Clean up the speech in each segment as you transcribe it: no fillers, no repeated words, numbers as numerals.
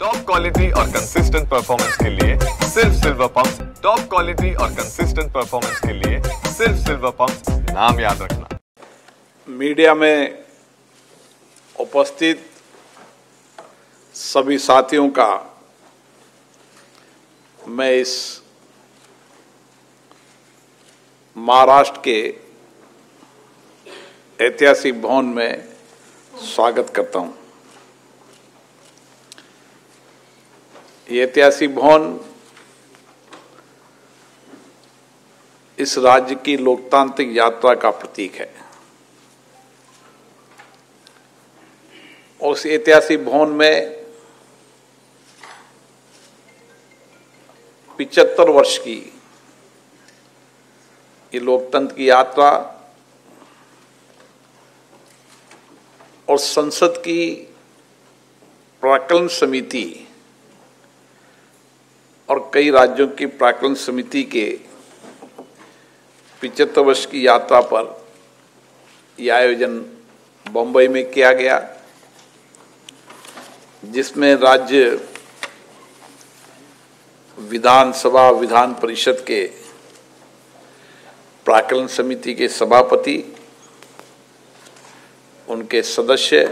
Top quality और consistent performance के लिए सिर्फ सिल्वर पंप्स। टॉप क्वालिटी और कंसिस्टेंट परफॉर्मेंस के लिए सिर्फ सिल्वर पंप्स, नाम याद रखना। मीडिया में उपस्थित सभी साथियों का मैं इस महाराष्ट्र के ऐतिहासिक भवन में स्वागत करता हूं। ये ऐतिहासिक भवन इस राज्य की लोकतांत्रिक यात्रा का प्रतीक है और उस ऐतिहासिक भवन में 75 वर्ष की ये लोकतंत्र की यात्रा और संसद की प्राक्कलन समिति और कई राज्यों की प्राक्कलन समिति के 75 वर्ष की यात्रा पर यह आयोजन बम्बई में किया गया, जिसमें राज्य विधानसभा विधान परिषद के प्राक्कलन समिति के सभापति, उनके सदस्य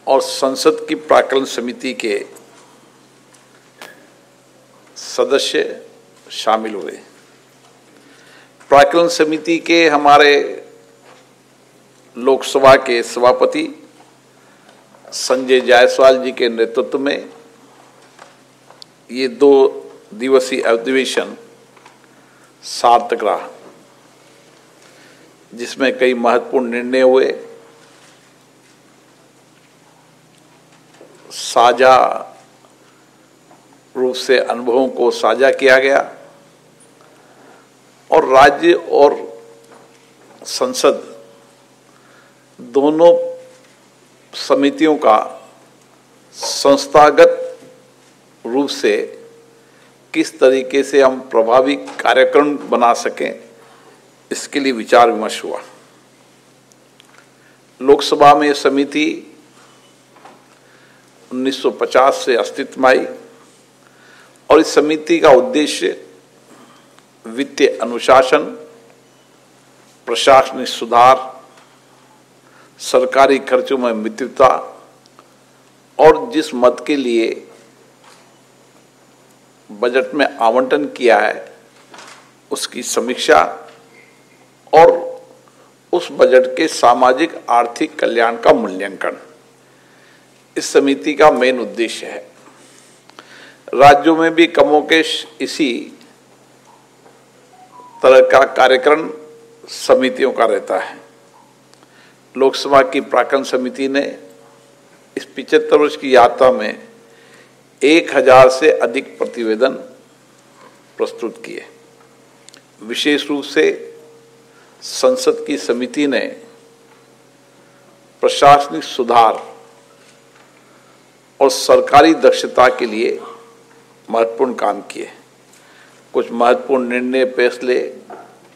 और संसद की प्राक्कलन समिति के सदस्य शामिल हुए। प्राक्कलन समिति के हमारे लोकसभा के सभापति संजय जायसवाल जी के नेतृत्व में ये 2 दिवसीय अधिवेशन सार्थक रहा, जिसमें कई महत्वपूर्ण निर्णय हुए। साझा रूप से अनुभवों को साझा किया गया और राज्य और संसद दोनों समितियों का संस्थागत रूप से किस तरीके से हम प्रभावी कार्यक्रम बना सकें, इसके लिए विचार विमर्श हुआ। लोकसभा में यह समिति 1950 से अस्तित्व में आई और इस समिति का उद्देश्य वित्तीय अनुशासन, प्रशासनिक सुधार, सरकारी खर्चों में मितव्ययता और जिस मद के लिए बजट में आवंटन किया है उसकी समीक्षा और उस बजट के सामाजिक आर्थिक कल्याण का मूल्यांकन इस समिति का मेन उद्देश्य है। राज्यों में भी कमोबेश इसी तरह का कार्यक्रम समितियों का रहता है। लोकसभा की प्राक्कलन समिति ने इस 75 वर्ष की यात्रा में 1000 से अधिक प्रतिवेदन प्रस्तुत किए। विशेष रूप से संसद की समिति ने प्रशासनिक सुधार और सरकारी दक्षता के लिए महत्वपूर्ण काम किए। कुछ महत्वपूर्ण निर्णय, फैसले,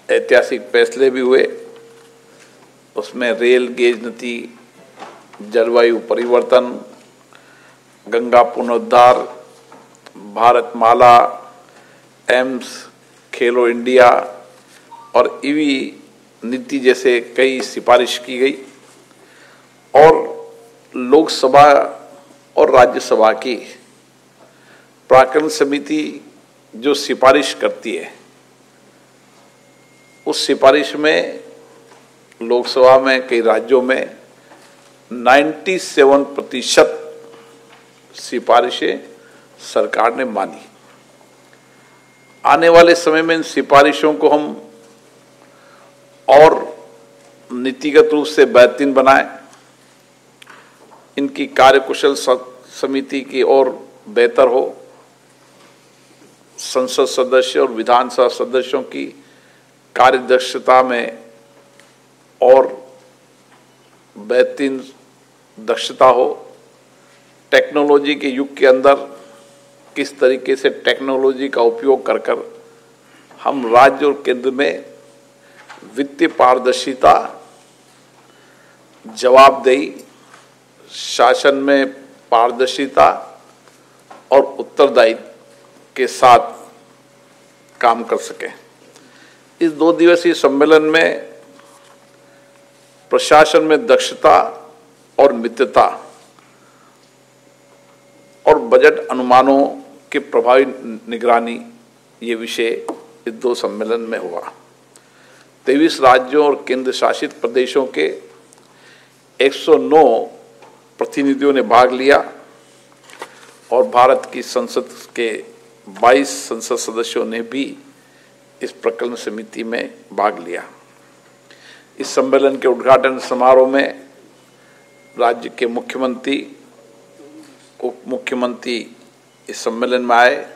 ऐतिहासिक फैसले भी हुए। उसमें रेल गेज नीति, जलवायु परिवर्तन, गंगा पुनरुद्धार, भारतमाला, एम्स, खेलो इंडिया और ईवी नीति जैसे कई सिफारिश की गई और लोकसभा और राज्यसभा की प्राक्कलन समिति जो सिफारिश करती है उस सिफारिश में लोकसभा में कई राज्यों में 97% सिफारिशें सरकार ने मानी। आने वाले समय में इन सिफारिशों को हम और नीतिगत रूप से बेहतरीन बनाएं, इनकी कार्यकुशल समिति की और बेहतर हो, संसद सदस्य और विधानसभा सदस्यों की कार्यदक्षता में और बेहतरीन दक्षता हो। टेक्नोलॉजी के युग के अंदर किस तरीके से टेक्नोलॉजी का उपयोग कर हम राज्य और केंद्र में वित्तीय पारदर्शिता, जवाबदेही, शासन में पारदर्शिता और उत्तरदायित्व के साथ काम कर सके। इस 2 दिवसीय सम्मेलन में प्रशासन में दक्षता और मित्रता और बजट अनुमानों के प्रभावी निगरानी ये विषय इस 2 सम्मेलन में हुआ। 23 राज्यों और केंद्र शासित प्रदेशों के 109 प्रतिनिधियों ने भाग लिया और भारत की संसद के 22 संसद सदस्यों ने भी इस प्रकरण समिति में भाग लिया। इस सम्मेलन के उद्घाटन समारोह में राज्य के मुख्यमंत्री, उप मुख्यमंत्री इस सम्मेलन में आए।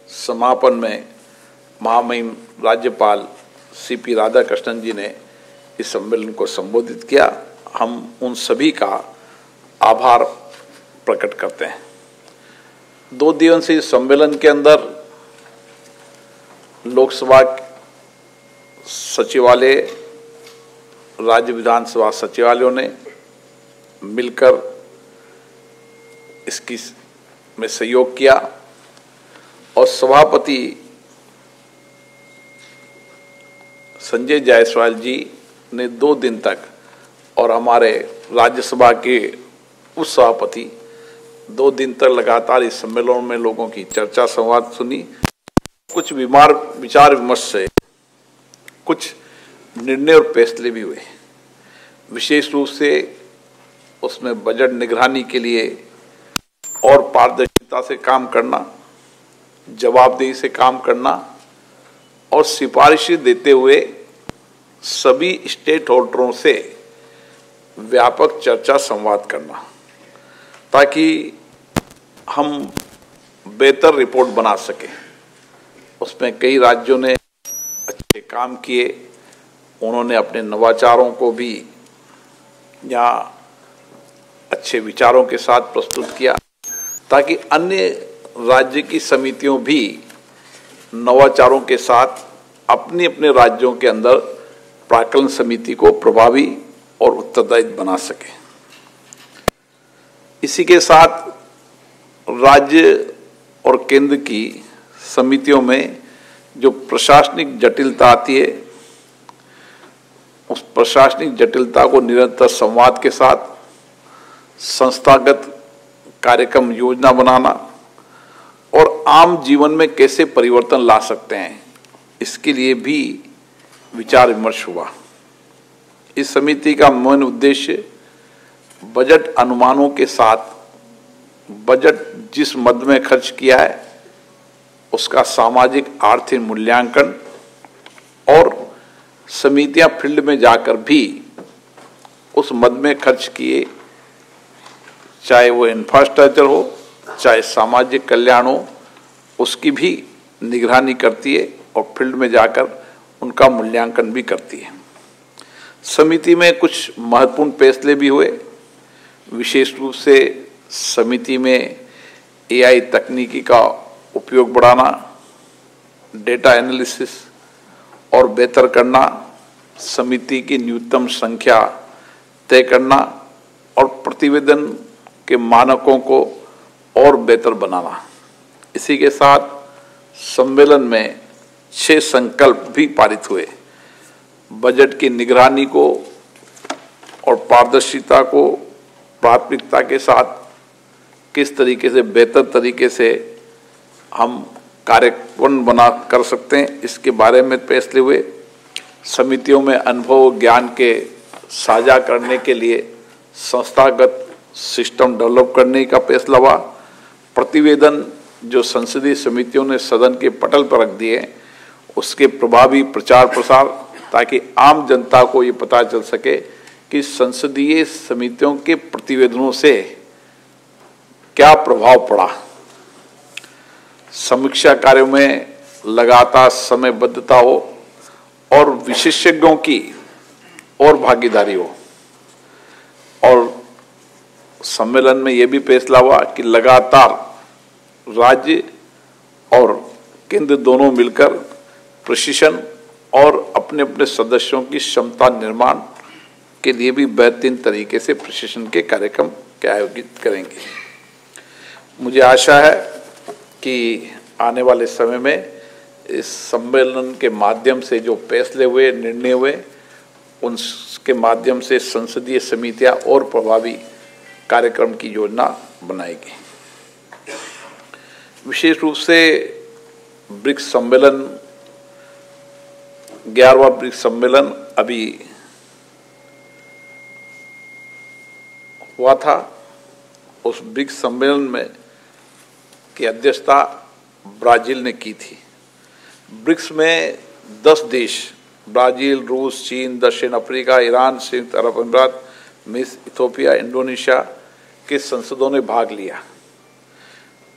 समापन में महामहिम राज्यपाल CP राधाकृष्णन जी ने इस सम्मेलन को संबोधित किया। हम उन सभी का आभार प्रकट करते हैं। 2 दिवसीय सम्मेलन के अंदर लोकसभा सचिवालय, राज्य विधानसभा सचिवालयों ने मिलकर इसकी में सहयोग किया और सभापति संजय जायसवाल जी ने 2 दिन तक और हमारे राज्यसभा के उप सभापति 2 दिन तक लगातार इस सम्मेलन में लोगों की चर्चा संवाद सुनी। कुछ विचार विमर्श से कुछ निर्णय और फैसले भी हुए। विशेष रूप से उसमें बजट निगरानी के लिए और पारदर्शिता से काम करना, जवाबदेही से काम करना और सिफारिशें देते हुए सभी स्टेक होल्डरों से व्यापक चर्चा संवाद करना, ताकि हम बेहतर रिपोर्ट बना सकें। उसमें कई राज्यों ने अच्छे काम किए, उन्होंने अपने नवाचारों को भी यहाँ अच्छे विचारों के साथ प्रस्तुत किया, ताकि अन्य राज्य की समितियों भी नवाचारों के साथ अपने अपने राज्यों के अंदर प्राक्कलन समिति को प्रभावी और उत्तरदायी बना सके। इसी के साथ राज्य और केंद्र की समितियों में जो प्रशासनिक जटिलता आती है, उस प्रशासनिक जटिलता को निरंतर संवाद के साथ संस्थागत कार्यक्रम योजना बनाना और आम जीवन में कैसे परिवर्तन ला सकते हैं, इसके लिए भी विचार विमर्श हुआ। इस समिति का मुख्य उद्देश्य बजट अनुमानों के साथ बजट जिस मद में खर्च किया है उसका सामाजिक आर्थिक मूल्यांकन और समितियां फील्ड में जाकर भी उस मद में खर्च किए, चाहे वो इंफ्रास्ट्रक्चर हो चाहे सामाजिक कल्याण हो, उसकी भी निगरानी करती है और फील्ड में जाकर उनका मूल्यांकन भी करती है। समिति में कुछ महत्वपूर्ण फैसले भी हुए। विशेष रूप से समिति में AI तकनीकी का उपयोग बढ़ाना, डेटा एनालिसिस और बेहतर करना, समिति की न्यूनतम संख्या तय करना और प्रतिवेदन के मानकों को और बेहतर बनाना। इसी के साथ सम्मेलन में 6 संकल्प भी पारित हुए। बजट की निगरानी को और पारदर्शिता को प्राथमिकता के साथ किस तरीके से बेहतर तरीके से हम कार्यक्रम बना कर सकते हैं, इसके बारे में फैसले हुए। समितियों में अनुभव ज्ञान के साझा करने के लिए संस्थागत सिस्टम डेवलप करने का फैसला हुआ। प्रतिवेदन जो संसदीय समितियों ने सदन के पटल पर रख दिए, उसके प्रभावी प्रचार प्रसार, ताकि आम जनता को ये पता चल सके कि संसदीय समितियों के प्रतिवेदनों से क्या प्रभाव पड़ा। समीक्षा कार्यों में लगातार समयबद्धता हो और विशेषज्ञों की और भागीदारी हो। और सम्मेलन में यह भी फैसला हुआ कि लगातार राज्य और केंद्र दोनों मिलकर प्रशिक्षण और अपने अपने सदस्यों की क्षमता निर्माण के लिए भी बेहतरीन तरीके से प्रशिक्षण के कार्यक्रम के आयोजित करेंगे। मुझे आशा है कि आने वाले समय में इस सम्मेलन के माध्यम से जो फैसले हुए, निर्णय हुए, उनके माध्यम से संसदीय समितियां और प्रभावी कार्यक्रम की योजना बनाएगी। विशेष रूप से ब्रिक्स सम्मेलन, 11वां ब्रिक्स सम्मेलन अभी हुआ था। उस ब्रिक्स सम्मेलन में की अध्यक्षता ब्राजील ने की थी। ब्रिक्स में 10 देश, ब्राजील, रूस, चीन, दक्षिण अफ्रीका, ईरान, संयुक्त अरब अमीरात, मिस्र, इथियोपिया, इंडोनेशिया के संसदों ने भाग लिया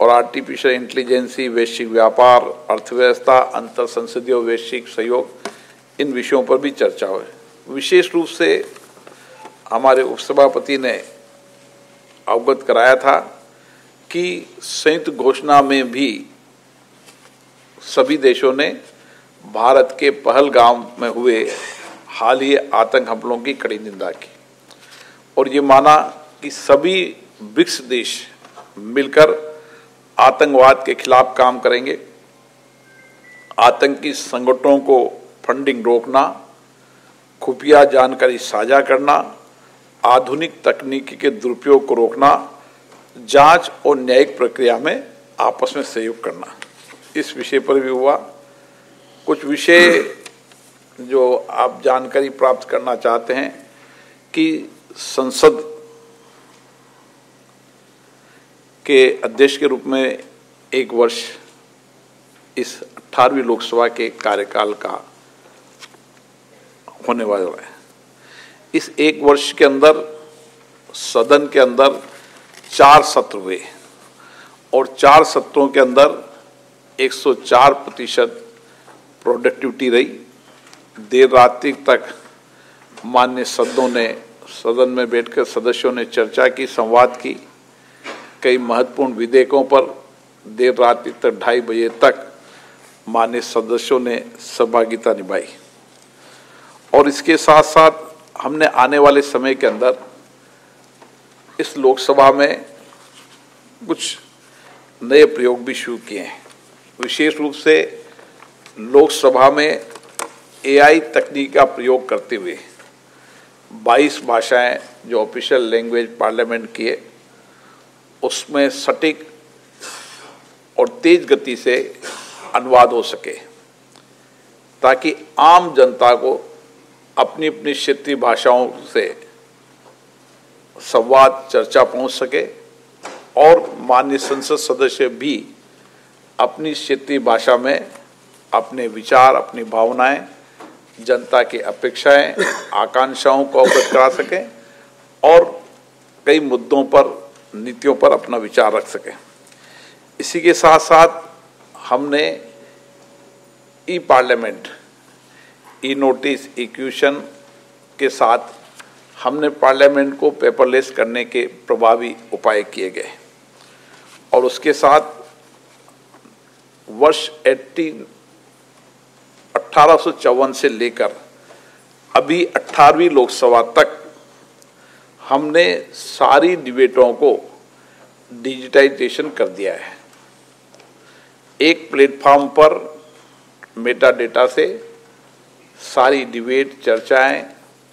और आर्टिफिशियल इंटेलिजेंस, वैश्विक व्यापार, अर्थव्यवस्था, अंतर संसदीय वैश्विक सहयोग, इन विषयों पर भी चर्चा हुई। विशेष रूप से हमारे उपसभापति ने अवगत कराया था कि संयुक्त घोषणा में भी सभी देशों ने भारत के पहलगाम में हुए हाल ही आतंक हमलों की कड़ी निंदा की और ये माना कि सभी ब्रिक्स देश मिलकर आतंकवाद के खिलाफ काम करेंगे। आतंकी संगठनों को फंडिंग रोकना, खुफिया जानकारी साझा करना, आधुनिक तकनीकी के दुरुपयोग को रोकना, जांच और न्यायिक प्रक्रिया में आपस में सहयोग करना, इस विषय पर भी हुआ। कुछ विषय जो आप जानकारी प्राप्त करना चाहते हैं कि संसद के अध्यक्ष के रूप में 1 वर्ष इस 18वीं लोकसभा के कार्यकाल का होने वाला है। इस 1 वर्ष के अंदर सदन के अंदर 4 सत्र हुए और 4 सत्रों के अंदर 104% प्रोडक्टिविटी रही। देर रात तक माननीय सदन में बैठकर सदस्यों ने चर्चा की, संवाद की। कई महत्वपूर्ण विधेयकों पर देर रात तक 2:30 बजे तक माननीय सदस्यों ने सहभागिता निभाई और इसके साथ साथ हमने आने वाले समय के अंदर इस लोकसभा में कुछ नए प्रयोग भी शुरू किए हैं। विशेष रूप से लोकसभा में AI तकनीक का प्रयोग करते हुए 22 भाषाएं जो ऑफिशियल लैंग्वेज पार्लियामेंट की है, उसमें सटीक और तेज गति से अनुवाद हो सके ताकि आम जनता को अपनी अपनी क्षेत्रीय भाषाओं से संवाद, चर्चा पहुंच सके और माननीय संसद सदस्य भी अपनी क्षेत्रीय भाषा में अपने विचार, अपनी भावनाएं, जनता की अपेक्षाएं, आकांक्षाओं को अवगत करा सकें और कई मुद्दों पर, नीतियों पर अपना विचार रख सकें। इसी के साथ साथ हमने ई पार्लियामेंट, ई नोटिस, ई क्वेश्चन के साथ हमने पार्लियामेंट को पेपरलेस करने के प्रभावी उपाय किए गए और उसके साथ वर्ष 1854 से लेकर अभी 18वीं लोकसभा तक हमने सारी डिबेटों को डिजिटाइजेशन कर दिया है। एक प्लेटफॉर्म पर मेटा डेटा से सारी डिबेट, चर्चाएं,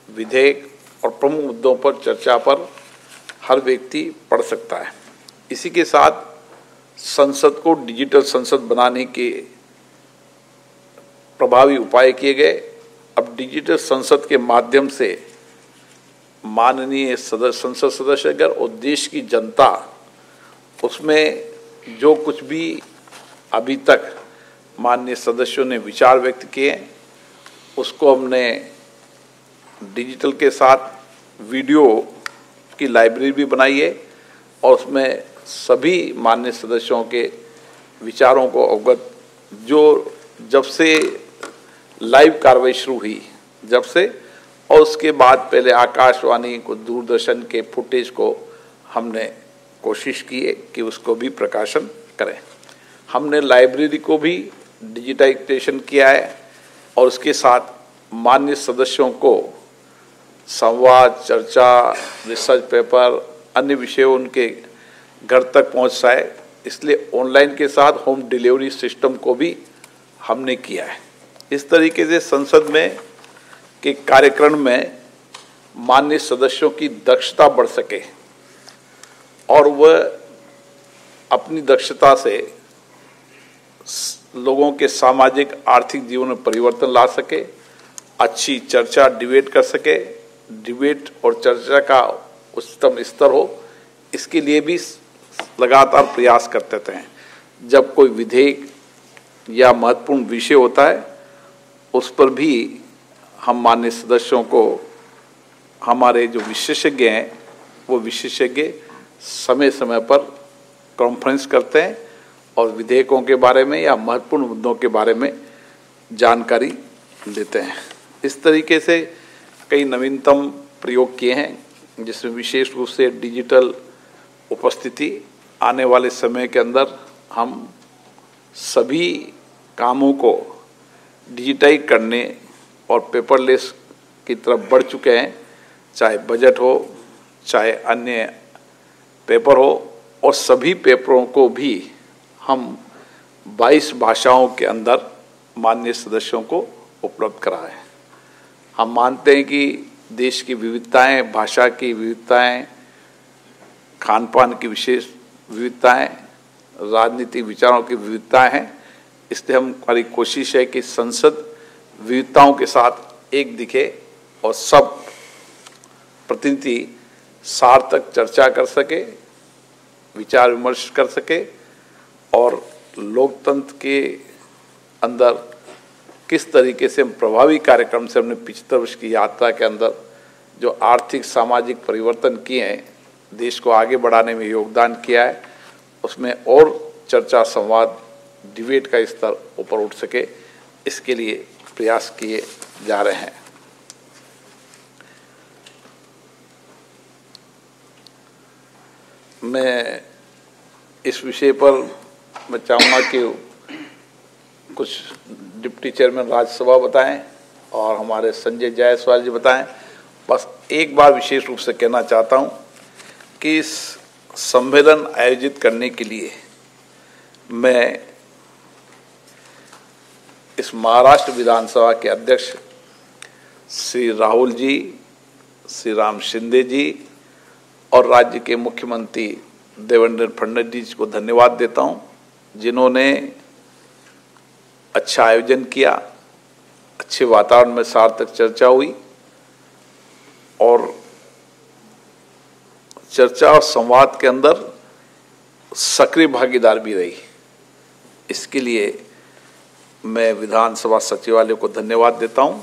विधेयक और प्रमुख मुद्दों पर चर्चा पर हर व्यक्ति पढ़ सकता है। इसी के साथ संसद को डिजिटल संसद बनाने के प्रभावी उपाय किए गए। अब डिजिटल संसद के माध्यम से माननीय संसद सदस्यगण और देश की जनता उसमें जो कुछ भी अभी तक माननीय सदस्यों ने विचार व्यक्त किए, उसको हमने डिजिटल के साथ वीडियो की लाइब्रेरी भी बनाई है और उसमें सभी माननीय सदस्यों के विचारों को अवगत, जो जब से लाइव कार्रवाई शुरू हुई जब से, और उसके बाद पहले आकाशवाणी को, दूरदर्शन के फुटेज को हमने कोशिश की है कि उसको भी प्रकाशन करें। हमने लाइब्रेरी को भी डिजिटाइजेशन किया है और उसके साथ माननीय सदस्यों को संवाद, चर्चा, रिसर्च पेपर, अन्य विषय उनके घर तक पहुंचाए इसलिए ऑनलाइन के साथ होम डिलीवरी सिस्टम को भी हमने किया है। इस तरीके से संसद में के कार्यक्रम में माननीय सदस्यों की दक्षता बढ़ सके और वह अपनी दक्षता से लोगों के सामाजिक आर्थिक जीवन में परिवर्तन ला सके, अच्छी चर्चा डिबेट कर सके, डिबेट और चर्चा का उच्चतम स्तर हो, इसके लिए भी लगातार प्रयास करते थे। जब कोई विधेयक या महत्वपूर्ण विषय होता है उस पर भी हम माननीय सदस्यों को, हमारे जो विशेषज्ञ हैं वो विशेषज्ञ समय समय पर कॉन्फ्रेंस करते हैं और विधेयकों के बारे में या महत्वपूर्ण मुद्दों के बारे में जानकारी देते हैं। इस तरीके से कई नवीनतम प्रयोग किए हैं, जिसमें विशेष रूप से डिजिटल उपस्थिति। आने वाले समय के अंदर हम सभी कामों को डिजिटाइज करने और पेपरलेस की तरफ बढ़ चुके हैं, चाहे बजट हो, चाहे अन्य पेपर हो, और सभी पेपरों को भी हम 22 भाषाओं के अंदर माननीय सदस्यों को उपलब्ध कराएं। हम मानते हैं कि देश की विविधताएं, भाषा की विविधताएं, खान पान की विशेष विविधताएं, राजनीतिक विचारों की विविधताएं हैं, इसलिए हमारी कोशिश है कि संसद विविधताओं के साथ एक दिखे और सब प्रतिनिधि सार्थक चर्चा कर सके, विचार विमर्श कर सके और लोकतंत्र के अंदर किस तरीके से हम प्रभावी कार्यक्रम से हमने 75 वर्ष की यात्रा के अंदर जो आर्थिक सामाजिक परिवर्तन किए हैं, देश को आगे बढ़ाने में योगदान किया है, उसमें और चर्चा संवाद डिबेट का स्तर ऊपर उठ सके, इसके लिए प्रयास किए जा रहे हैं। मैं इस विषय पर मैं चाहूँगा कि कुछ डिप्टी चेयरमैन राज्यसभा बताएं और हमारे संजय जायसवाल जी बताएं। बस एक बार विशेष रूप से कहना चाहता हूं कि इस सम्मेलन आयोजित करने के लिए मैं इस महाराष्ट्र विधानसभा के अध्यक्ष श्री राहुल जी, श्री राम शिंदे जी और राज्य के मुख्यमंत्री देवेंद्र फडणवीस जी को धन्यवाद देता हूं, जिन्होंने अच्छा आयोजन किया, अच्छे वातावरण में सार्थक चर्चा हुई और चर्चा और संवाद के अंदर सक्रिय भागीदार भी रही। इसके लिए मैं विधानसभा सचिवालय को धन्यवाद देता हूं।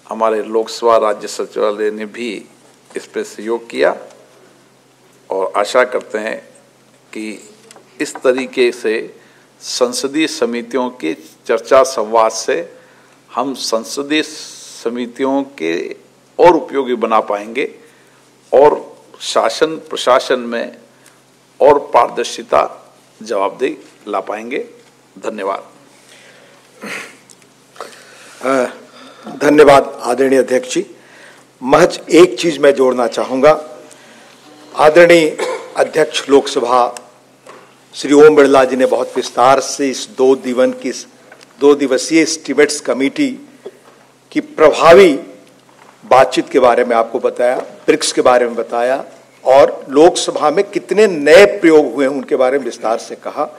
हमारे लोकसभा राज्य सचिवालय ने भी इस पर सहयोग किया और आशा करते हैं कि इस तरीके से संसदीय समितियों के चर्चा संवाद से हम संसदीय समितियों के और उपयोगी बना पाएंगे और शासन प्रशासन में और पारदर्शिता जवाबदेही ला पाएंगे। धन्यवाद। धन्यवाद आदरणीय अध्यक्ष जी। महज एक चीज मैं जोड़ना चाहूंगा। आदरणीय अध्यक्ष लोकसभा श्री ओम बिरला जी ने बहुत विस्तार से इस 2 दिवसीय एस्टीमेट्स कमेटी की प्रभावी बातचीत के बारे में आपको बताया, ब्रिक्स के बारे में बताया और लोकसभा में कितने नए प्रयोग हुए उनके बारे में विस्तार से कहा।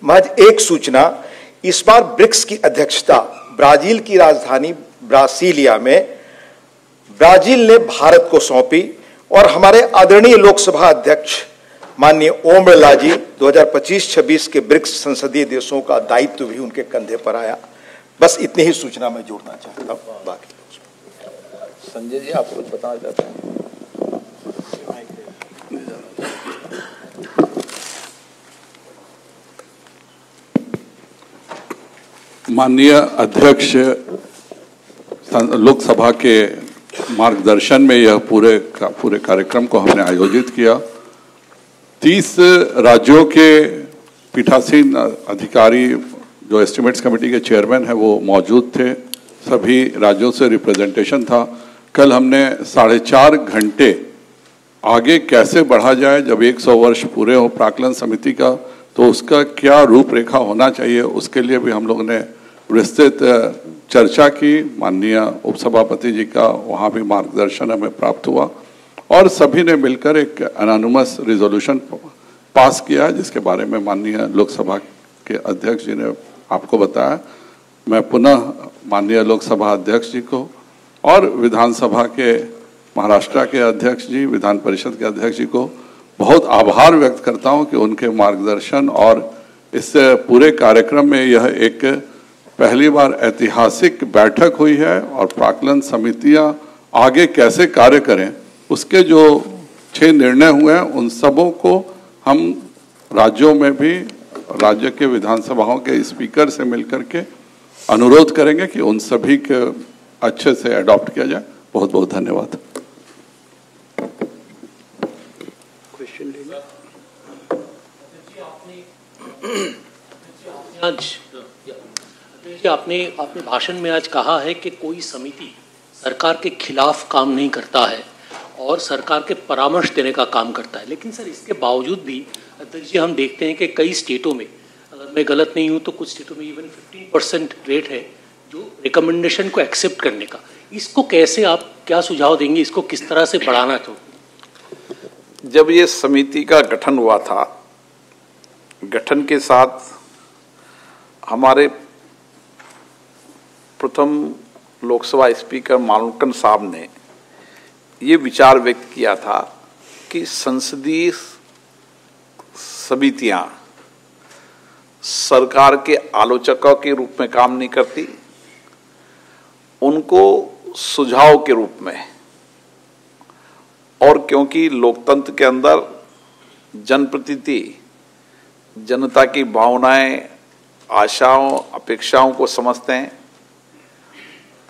महज एक सूचना, इस बार ब्रिक्स की अध्यक्षता ब्राजील की राजधानी ब्रासिलिया में ब्राजील ने भारत को सौंपी और हमारे आदरणीय लोकसभा अध्यक्ष माननीय ओम बिरला जी 2025-26 के ब्रिक्स संसदीय देशों का दायित्व भी उनके कंधे पर आया। बस इतनी ही सूचना मैं जोड़ना चाहता हूँ। बाकी संजय जी आप कुछ बताना चाहते हैं? माननीय अध्यक्ष लोकसभा के मार्गदर्शन में यह पूरे कार्यक्रम को हमने आयोजित किया। 30 राज्यों के पीठासीन अधिकारी जो एस्टिमेट्स कमेटी के चेयरमैन हैं वो मौजूद थे। सभी राज्यों से रिप्रेजेंटेशन था। कल हमने 4.5 घंटे आगे कैसे बढ़ा जाए, जब 100 वर्ष पूरे हो प्राक्कलन समिति का, तो उसका क्या रूपरेखा होना चाहिए, उसके लिए भी हम लोग ने विस्तृत चर्चा की। माननीय उपसभापति जी का वहाँ भी मार्गदर्शन हमें प्राप्त हुआ और सभी ने मिलकर एक एनानिमस रिजोल्यूशन पास किया, जिसके बारे में माननीय लोकसभा के अध्यक्ष जी ने आपको बताया। मैं पुनः माननीय लोकसभा अध्यक्ष जी को और विधानसभा के महाराष्ट्र के अध्यक्ष जी, विधान परिषद के अध्यक्ष जी को बहुत आभार व्यक्त करता हूं कि उनके मार्गदर्शन और इस पूरे कार्यक्रम में यह एक पहली बार ऐतिहासिक बैठक हुई है और प्राक्कलन समितियां आगे कैसे कार्य करें उसके जो 6 निर्णय हुए हैं उन सबों को हम राज्यों में भी राज्य के विधानसभाओं के स्पीकर से मिलकर के अनुरोध करेंगे कि उन सभी के अच्छे से अडॉप्ट किया जाए। बहुत बहुत धन्यवाद। आपने भाषण में आज कहा है कि कोई समिति सरकार के खिलाफ काम नहीं करता है और सरकार के परामर्श देने का काम करता है, लेकिन सर इसके बावजूद भी अध्यक्ष जी हम देखते हैं कि कई स्टेटों में, अगर मैं गलत नहीं हूं तो कुछ स्टेटों में इवन 15% रेट है जो रिकमेंडेशन को एक्सेप्ट करने का। इसको कैसे आप क्या सुझाव देंगे, इसको किस तरह से बढ़ाना चाहिए? जब ये समिति का गठन हुआ था, गठन के साथ हमारे प्रथम लोकसभा स्पीकर मालुंकन साहब ने ये विचार व्यक्त किया था कि संसदीय समितियां सरकार के आलोचकों के रूप में काम नहीं करती, उनको सुझाव के रूप में, और क्योंकि लोकतंत्र के अंदर जनप्रतिनिधि जनता की भावनाएं, आशाओं, अपेक्षाओं को समझते हैं,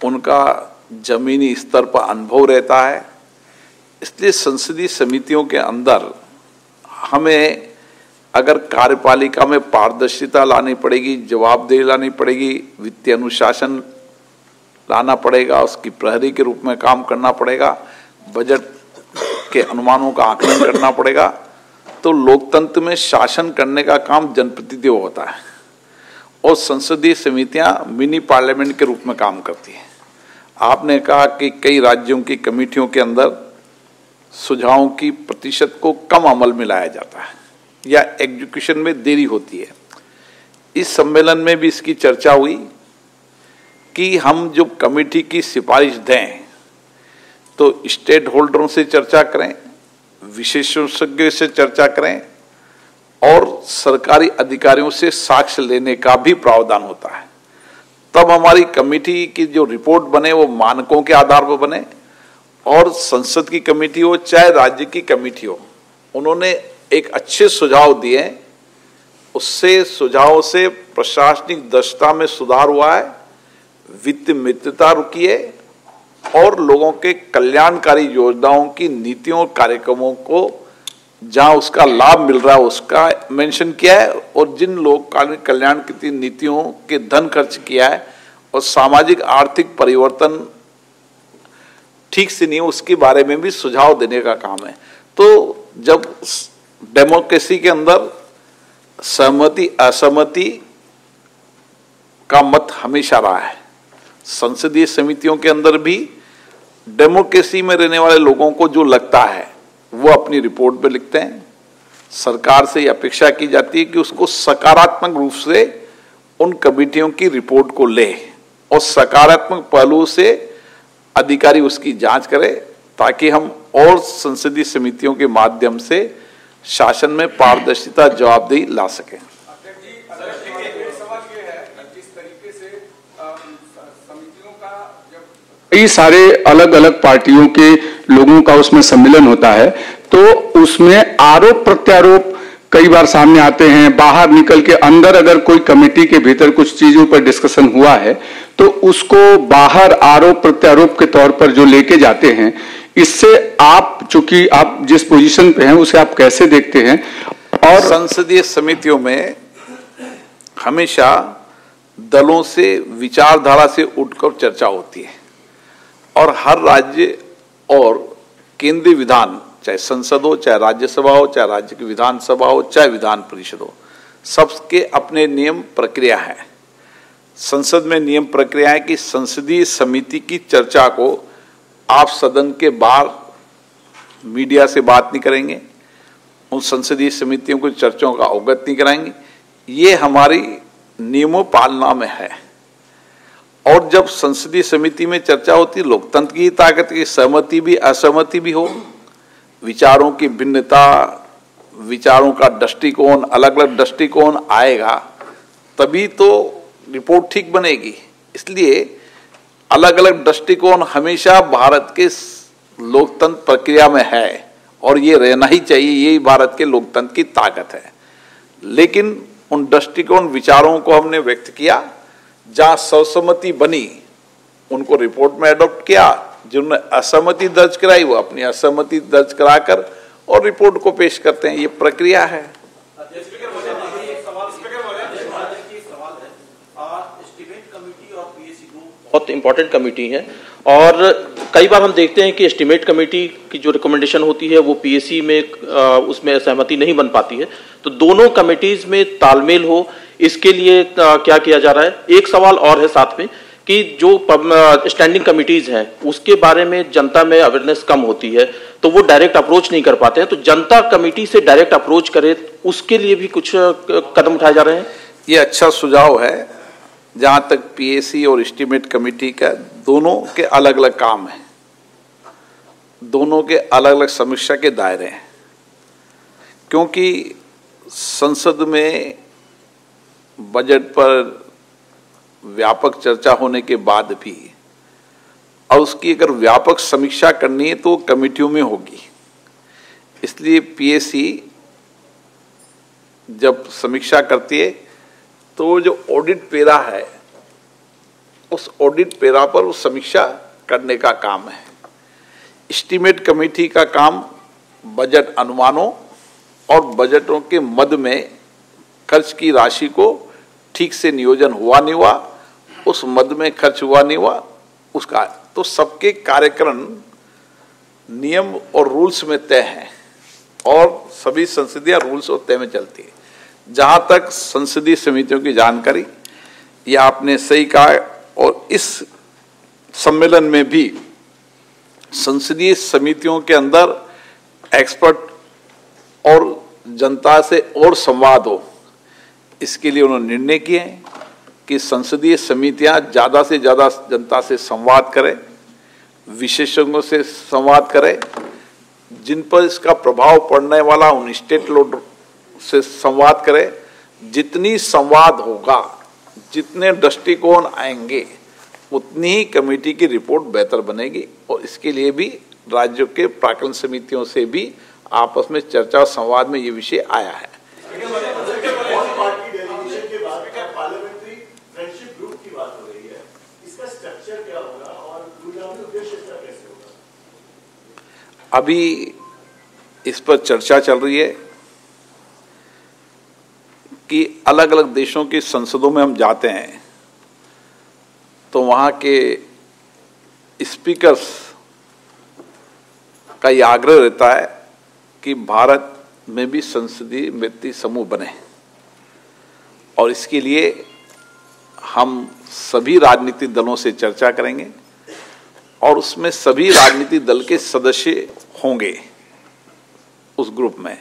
उनका जमीनी स्तर पर अनुभव रहता है, इसलिए संसदीय समितियों के अंदर हमें अगर कार्यपालिका में पारदर्शिता लानी पड़ेगी, जवाबदेही लानी पड़ेगी, वित्तीय अनुशासन लाना पड़ेगा, उसकी प्रहरी के रूप में काम करना पड़ेगा, बजट के अनुमानों का आकलन करना पड़ेगा, तो लोकतंत्र में शासन करने का काम जनप्रतिनिधियों होता है और संसदीय समितियां मिनी पार्लियामेंट के रूप में काम करती हैं। आपने कहा कि कई राज्यों की कमेटियों के अंदर सुझावों की प्रतिशत को कम अमल में लाया जाता है या एग्जीक्यूशन में देरी होती है। इस सम्मेलन में भी इसकी चर्चा हुई कि हम जो कमेटी की सिफारिश दें तो स्टेक होल्डरों से चर्चा करें, विशेषज्ञों से चर्चा करें और सरकारी अधिकारियों से साक्ष्य लेने का भी प्रावधान होता है। तब हमारी कमेटी की जो रिपोर्ट बने वो मानकों के आधार पर बने, और संसद की कमेटी हो चाहे राज्य की कमेटी हो, उन्होंने एक अच्छे सुझाव दिए, उससे सुझाव से प्रशासनिक दक्षता में सुधार हुआ है, वित्त मित्रता रुकी है और लोगों के कल्याणकारी योजनाओं की नीतियों और कार्यक्रमों को जहां उसका लाभ मिल रहा है उसका मेंशन किया है, और जिन लोग कल्याण की नीतियों के धन खर्च किया है और सामाजिक आर्थिक परिवर्तन ठीक से नहीं उसके बारे में भी सुझाव देने का काम है। तो जब डेमोक्रेसी के अंदर सहमति असहमति का मत हमेशा रहा है, संसदीय समितियों के अंदर भी डेमोक्रेसी में रहने वाले लोगों को जो लगता है वो अपनी रिपोर्ट में लिखते हैं। सरकार से यह अपेक्षा की जाती है कि उसको सकारात्मक रूप से उन कमेटियों की रिपोर्ट को ले और सकारात्मक पहलू से अधिकारी उसकी जांच करे, ताकि हम और संसदीय समितियों के माध्यम से शासन में पारदर्शिता, जवाबदेही ला सकें। कई सारे अलग अलग पार्टियों के लोगों का उसमें सम्मेलन होता है, तो उसमें आरोप प्रत्यारोप कई बार सामने आते हैं। बाहर निकल के अंदर अगर कोई कमेटी के भीतर कुछ चीजों पर डिस्कशन हुआ है तो उसको बाहर आरोप प्रत्यारोप के तौर पर जो लेके जाते हैं, इससे आप, चूंकि आप जिस पोजीशन पे हैं, उसे आप कैसे देखते हैं? और संसदीय समितियों में हमेशा दलों से, विचारधारा से उठकर चर्चा होती है और हर राज्य और केंद्रीय विधान, चाहे संसद हो, चाहे राज्यसभा हो, चाहे राज्य की विधानसभा हो, चाहे विधान परिषद हो, सबके अपने नियम प्रक्रिया है। संसद में नियम प्रक्रिया है कि संसदीय समिति की चर्चा को आप सदन के बाहर मीडिया से बात नहीं करेंगे, उन संसदीय समितियों को चर्चाओं का अवगत नहीं कराएंगे। ये हमारी नियमों पालना में है। और जब संसदीय समिति में चर्चा होती, लोकतंत्र की ताकत की सहमति भी असहमति भी हो, विचारों की भिन्नता, विचारों का दृष्टिकोण, अलग अलग दृष्टिकोण आएगा, तभी तो रिपोर्ट ठीक बनेगी। इसलिए अलग अलग दृष्टिकोण हमेशा भारत के लोकतंत्र प्रक्रिया में है और ये रहना ही चाहिए, यही भारत के लोकतंत्र की ताकत है। लेकिन उन दृष्टिकोण विचारों को हमने व्यक्त किया, जहां सर्वसम्मति बनी उनको रिपोर्ट में अडॉप्ट किया, जिन्होंने असहमति दर्ज कराई वो अपनी असहमति दर्ज कराकर और रिपोर्ट को पेश करते हैं। ये प्रक्रिया है। बहुत इंपॉर्टेंट कमेटी है और कई बार हम देखते हैं कि एस्टीमेट कमेटी की जो रिकमेंडेशन होती है वो पीएसी में उसमें सहमति नहीं बन पाती है। तो दोनों कमेटीज में तालमेल हो, इसके लिए क्या किया जा रहा है। एक सवाल और है साथ में कि जो स्टैंडिंग कमिटीज हैं उसके बारे में जनता में अवेयरनेस कम होती है, तो वो डायरेक्ट अप्रोच नहीं कर पाते हैं। तो जनता कमेटी से डायरेक्ट अप्रोच करे, उसके लिए भी कुछ कदम उठाए जा रहे हैं। ये अच्छा सुझाव है। जहां तक पीएसी और एस्टीमेट कमेटी का, दोनों के अलग अलग काम है, दोनों के अलग अलग समीक्षा के दायरे हैं। क्योंकि संसद में बजट पर व्यापक चर्चा होने के बाद भी और उसकी अगर व्यापक समीक्षा करनी है तो कमेटियों में होगी। इसलिए पीएसी जब समीक्षा करती है तो जो ऑडिट पेरा है उस ऑडिट पेरा पर वो समीक्षा करने का काम है। एस्टीमेट कमेटी का काम बजट अनुमानों और बजटों के मध्य में खर्च की राशि को ठीक से नियोजन हुआ नहीं हुआ, उस मद में खर्च हुआ नहीं हुआ, उसका तो सबके कार्यक्रम नियम और रूल्स में तय है और सभी संसदीय रूल्स और तय में चलती है। जहां तक संसदीय समितियों की जानकारी, यह आपने सही कहा। और इस सम्मेलन में भी संसदीय समितियों के अंदर एक्सपर्ट और जनता से और संवाद हो, इसके लिए उन्होंने निर्णय किए हैं कि संसदीय समितियां ज़्यादा से ज़्यादा जनता से संवाद करें, विशेषज्ञों से संवाद करें, जिन पर इसका प्रभाव पड़ने वाला उन स्टेट लोड से संवाद करें। जितनी संवाद होगा, जितने दृष्टिकोण आएंगे, उतनी ही कमेटी की रिपोर्ट बेहतर बनेगी। और इसके लिए भी राज्यों के प्राक्कलन समितियों से भी आपस में चर्चा और संवाद में ये विषय आया है। अभी इस पर चर्चा चल रही है कि अलग अलग देशों की संसदों में हम जाते हैं तो वहाँ के स्पीकर्स का ये आग्रह रहता है कि भारत में भी संसदीय व्यक्ति समूह बने और इसके लिए हम सभी राजनीतिक दलों से चर्चा करेंगे और उसमें सभी राजनीतिक दल के सदस्य होंगे उस ग्रुप में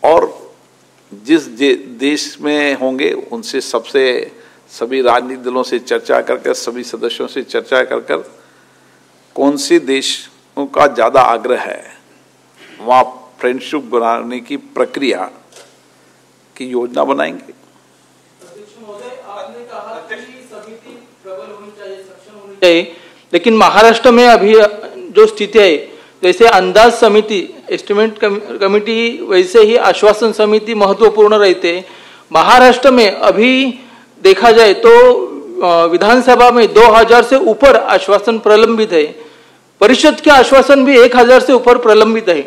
और जिस देश में होंगे उनसे सभी राजनीतिक दलों से चर्चा कर सभी सदस्यों से चर्चा कर कौन से देशों का ज़्यादा आग्रह है वहाँ फ्रेंडशिप बनाने की प्रक्रिया की योजना बनाएंगे। आपने कहा कि समिति प्रबल होनी चाहिए, सक्षम होनी चाहिए, लेकिन महाराष्ट्र में अभी जो स्थिति है, जैसे अंदाज समिति एस्टिमेट कमेटी वैसे ही आश्वासन समिति महत्वपूर्ण रहते हैं। महाराष्ट्र में अभी देखा जाए तो विधानसभा में 2000 से ऊपर आश्वासन प्रलंबित है, परिषद के आश्वासन भी 1000 से ऊपर प्रलंबित है।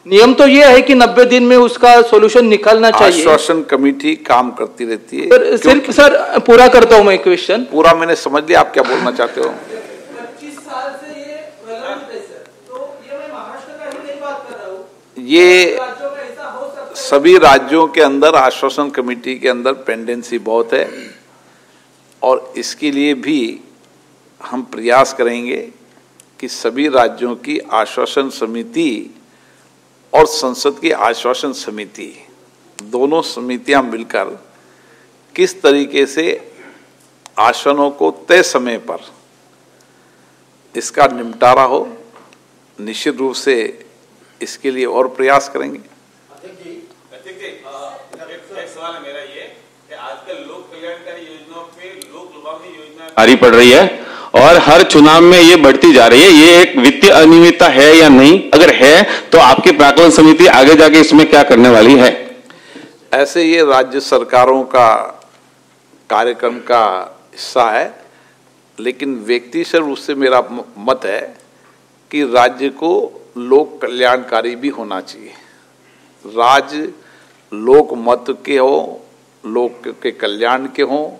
नियम तो ये है कि 90 दिन में उसका सॉल्यूशन निकालना चाहिए। आश्वासन कमेटी काम करती रहती है। सिर्फ सर पूरा करता हूं मैं क्वेश्चन। पूरा मैंने समझ लिया आप क्या बोलना चाहते हो। 25 साल से ये प्रलंबित है सर, तो ये मैं महाराष्ट्र का ही नहीं बात कर रहा हूं, ये राज्यों में ऐसा हो सकता सभी राज्यों के अंदर आश्वासन कमेटी के अंदर पेंडेंसी बहुत है और इसके लिए भी हम प्रयास करेंगे कि सभी राज्यों की आश्वासन समिति और संसद की आश्वासन समिति दोनों समितियां मिलकर किस तरीके से आश्वासनों को तय समय पर इसका निपटारा हो, निश्चित रूप से इसके लिए और प्रयास करेंगे। एक सवाल है मेरा ये कि आजकल लोक कल्याणकारी योजनाओं पे लोक लुभावनी योजना भारी पड़ रही है और हर चुनाव में ये बढ़ती जा रही है। ये एक वित्तीय अनियमितता है या नहीं? अगर है तो आपकी प्राक्कलन समिति आगे जाके इसमें क्या करने वाली है? ऐसे ये राज्य सरकारों का कार्यक्रम का हिस्सा है, लेकिन व्यक्तिगत रूप से मेरा मत है कि राज्य को लोक कल्याणकारी भी होना चाहिए। राज्य लोक मत के हो, लोक के कल्याण के हो,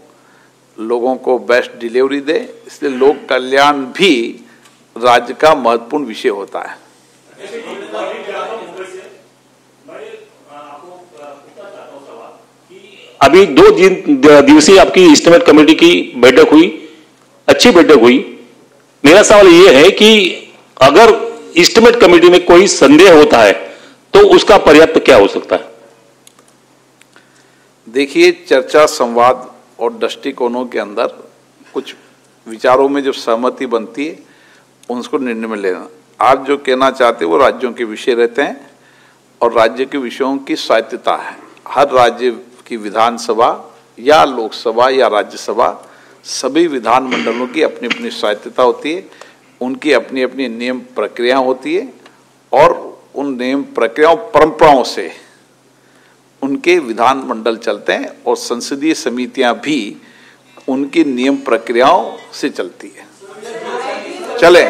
लोगों को बेस्ट डिलीवरी दे, इसलिए लोक कल्याण भी राज्य का महत्वपूर्ण विषय होता है। अभी 2 दिवसीय आपकी एस्टीमेट कमेटी की बैठक हुई, अच्छी बैठक हुई। मेरा सवाल यह है कि अगर एस्टीमेट कमेटी में कोई संदेह होता है तो उसका पर्याप्त क्या हो सकता है? देखिए, चर्चा, संवाद और दृष्टिकोणों के अंदर कुछ विचारों में जो सहमति बनती है उसको निर्णय में लेना। आप जो कहना चाहते हैं वो राज्यों के विषय रहते हैं और राज्य के विषयों की स्वायत्तता है। हर राज्य की विधानसभा या लोकसभा या राज्यसभा, सभी विधानमंडलों की अपनी अपनी स्वायत्तता होती है, उनकी अपनी अपनी नियम प्रक्रिया होती है और उन नियम प्रक्रियाओं परंपराओं से उनके विधानमंडल चलते हैं और संसदीय समितियां भी उनकी नियम प्रक्रियाओं से चलती है। चले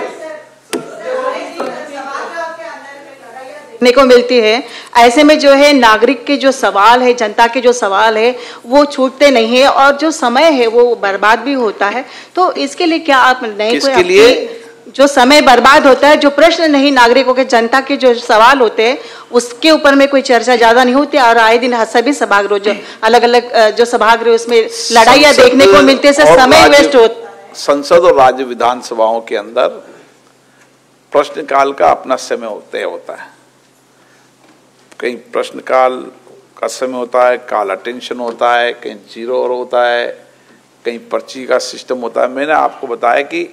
देखने को मिलती है, ऐसे में जो है नागरिक के जो सवाल है, जनता के जो सवाल है वो छूटते नहीं है और जो समय है वो बर्बाद भी होता है। तो इसके लिए क्या आप नए इसके लिए जो समय बर्बाद होता है, जो प्रश्न नहीं नागरिकों के, जनता के जो सवाल होते हैं उसके ऊपर में कोई चर्चा ज्यादा नहीं होती और आए दिन सभी सभागृह जो अलग अलग जो सभागृह उसमें लड़ाइयां देखने को मिलती है, समय वेस्ट होता है। संसद और राज्य विधानसभाओं के अंदर प्रश्नकाल का अपना समय तय होता है। कहीं प्रश्नकाल का समय होता है, काल अटेंशन होता है, कहीं 0 आवर होता है, कहीं पर्ची का सिस्टम होता है। मैंने आपको बताया कि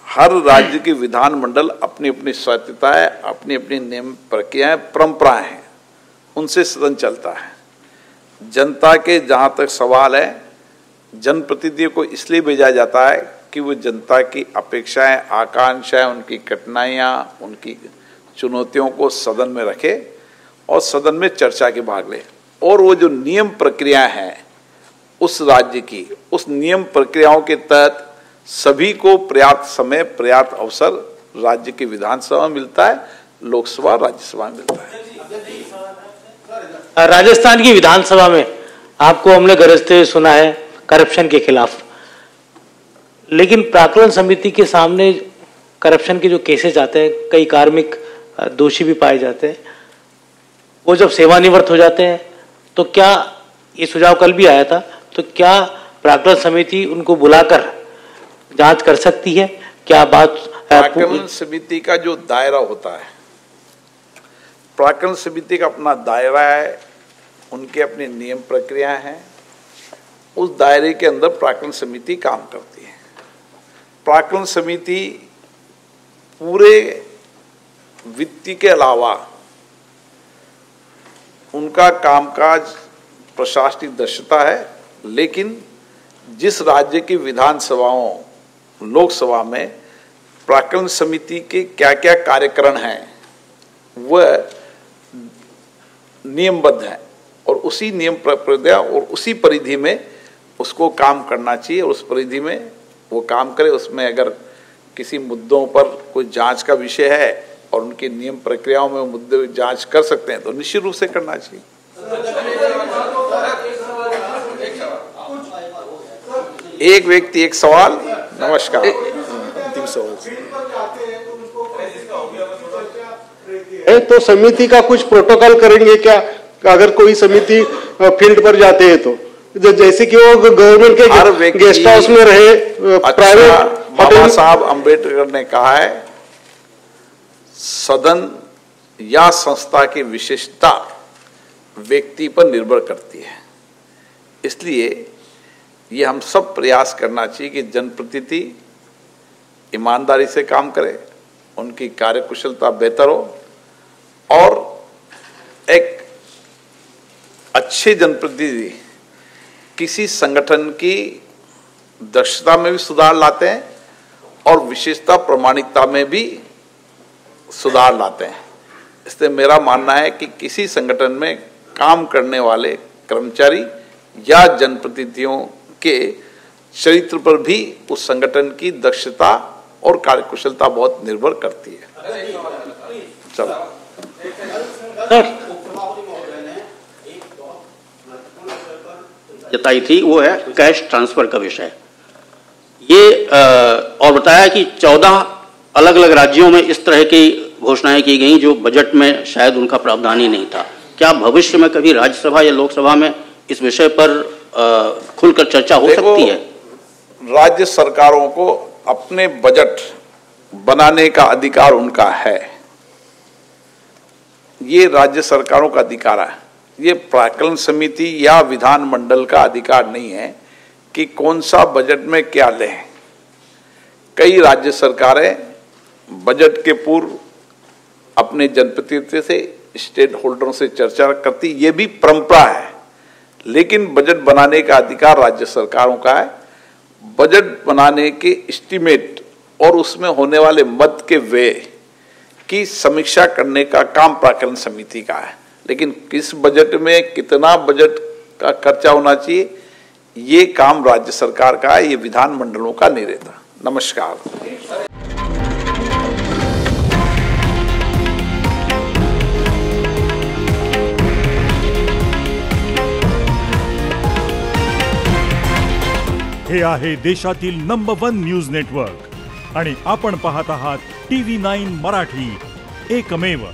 हर राज्य के विधानमंडल अपनी अपनी स्वायत्तता है, अपनी अपनी नियम प्रक्रियाएं, परंपराएं हैं, उनसे सदन चलता है। जनता के जहाँ तक सवाल है, जनप्रतिनिधियों को इसलिए भेजा जाता है कि वो जनता की अपेक्षाएं, आकांक्षाएं, उनकी कठिनाइयाँ, उनकी चुनौतियों को सदन में रखे और सदन में चर्चा के भाग ले। और वो जो नियम प्रक्रिया है उस राज्य की, उस नियम प्रक्रियाओं के तहत सभी को पर्याप्त समय, पर्याप्त अवसर राज्य की विधानसभा में मिलता है, लोकसभा, राज्यसभा में मिलता है। राजस्थान की विधानसभा में आपको हमने गरजते हुए सुना है करप्शन के खिलाफ, लेकिन प्राक्कलन समिति के सामने करप्शन के जो केसेस आते हैं, कई कार्मिक दोषी भी पाए जाते हैं, वो जब सेवानिवृत्त हो जाते हैं तो क्या, ये सुझाव कल भी आया था, तो क्या प्राक्कलन समिति उनको बुलाकर जांच कर सकती है? क्या बात प्राक्कलन समिति का जो दायरा होता है, प्राक्कलन समिति का अपना दायरा है, उनके अपने नियम प्रक्रिया हैं, उस दायरे के अंदर प्राक्कलन समिति काम करती है। प्राक्कलन समिति पूरे वित्त के अलावा उनका कामकाज प्रशासनिक दक्षता है, लेकिन जिस राज्य की विधानसभाओं, लोकसभा में प्राक्कलन समिति के क्या क्या कार्यक्रम हैं वह नियमबद्ध है और उसी नियम प्रक्रिया और उसी परिधि में उसको काम करना चाहिए। उस परिधि में वो काम करे। उसमें अगर किसी मुद्दों पर कोई जांच का विषय है और उनकी नियम प्रक्रियाओं में मुद्दे जांच कर सकते हैं तो निश्चित रूप से करना चाहिए। एक व्यक्ति एक सवाल। नमस्कार। अंतिम सवाल तो समिति का कुछ प्रोटोकॉल करेंगे क्या? अगर कोई समिति फील्ड पर जाते हैं तो जैसे कि वो गवर्नमेंट के गेस्ट हाउस में रहे, प्राइवेट बाबा साहब अंबेडकर ने कहा है, सदन या संस्था की विशेषता व्यक्ति पर निर्भर करती है। इसलिए ये हम सब प्रयास करना चाहिए कि जनप्रतिनिधि ईमानदारी से काम करे, उनकी कार्यकुशलता बेहतर हो और एक अच्छे जनप्रतिनिधि किसी संगठन की दक्षता में भी सुधार लाते हैं और विशेषता प्रामाणिकता में भी सुधार लाते हैं। इसलिए मेरा मानना है कि किसी संगठन में काम करने वाले कर्मचारी या जनप्रतिनिधियों के चरित्र पर भी उस संगठन की दक्षता और कार्यकुशलता बहुत निर्भर करती है। चलो जताई थी वो है कैश ट्रांसफर का विषय। ये और बताया कि 14 अलग अलग राज्यों में इस तरह की घोषणाएं की गई जो बजट में शायद उनका प्रावधान ही नहीं था। क्या भविष्य में कभी राज्यसभा या लोकसभा में इस विषय पर खुलकर चर्चा हो सकती है? राज्य सरकारों को अपने बजट बनाने का अधिकार उनका है, ये राज्य सरकारों का अधिकार है। ये प्राक्कलन समिति या विधानमंडल का अधिकार नहीं है कि कौन सा बजट में क्या लें। कई राज्य सरकारें बजट के पूर्व अपने जनप्रतिनिधि से, स्टेक होल्डरों से चर्चा करती, ये भी परंपरा है, लेकिन बजट बनाने का अधिकार राज्य सरकारों का है। बजट बनाने के एस्टीमेट और उसमें होने वाले मद के व्यय की समीक्षा करने का काम प्राक्कलन समिति का है, लेकिन किस बजट में कितना बजट का खर्चा होना चाहिए ये काम राज्य सरकार का है, ये विधानमंडलों का नहीं रहता। नमस्कार। हे आहे देशातील नंबर 1 न्यूज नेटवर्क आणि आपण पाहत आहात TV9 मराठी, एकमेव।